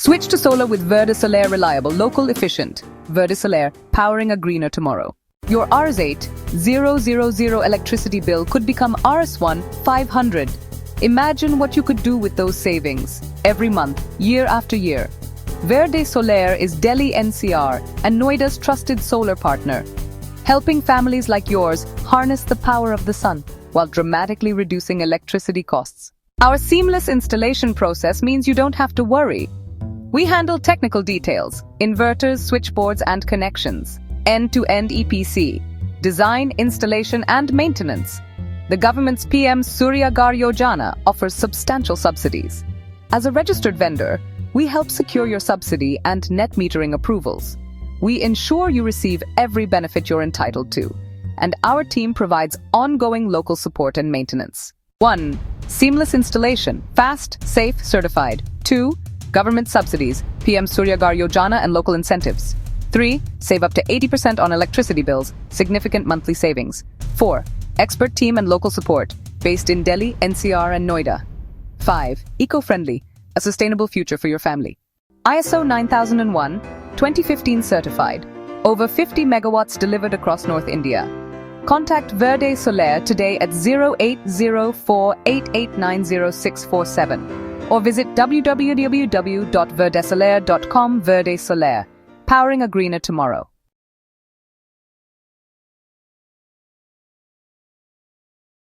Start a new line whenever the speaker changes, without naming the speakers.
Switch to solar with Verde Solaire, reliable, local, efficient. Verde Solaire, powering a greener tomorrow. Your Rs8,000 electricity bill could become Rs1,500. Imagine what you could do with those savings every month, year after year. Verde Solaire is Delhi NCR and Noida's trusted solar partner, helping families like yours harness the power of the sun while dramatically reducing electricity costs. Our seamless installation process means you don't have to worry. We handle technical details, inverters, switchboards, and connections, end-to-end EPC, design, installation, and maintenance. The government's PM Surya Ghar Yojana offers substantial subsidies. As a registered vendor, we help secure your subsidy and net metering approvals. We ensure you receive every benefit you're entitled to, and our team provides ongoing local support and maintenance. 1. Seamless installation, fast, safe, certified. 2. Government subsidies, PM Surya Ghar Yojana and local incentives. 3. Save up to 80% on electricity bills, significant monthly savings. 4. Expert team and local support, based in Delhi, NCR, and Noida. 5. Eco-friendly, a sustainable future for your family. ISO 9001, 2015 certified. Over 50 megawatts delivered across North India. Contact Verde Solaire today at 0804889067 or visit www.verdesolaire.com. Verde Solaire, powering a greener tomorrow.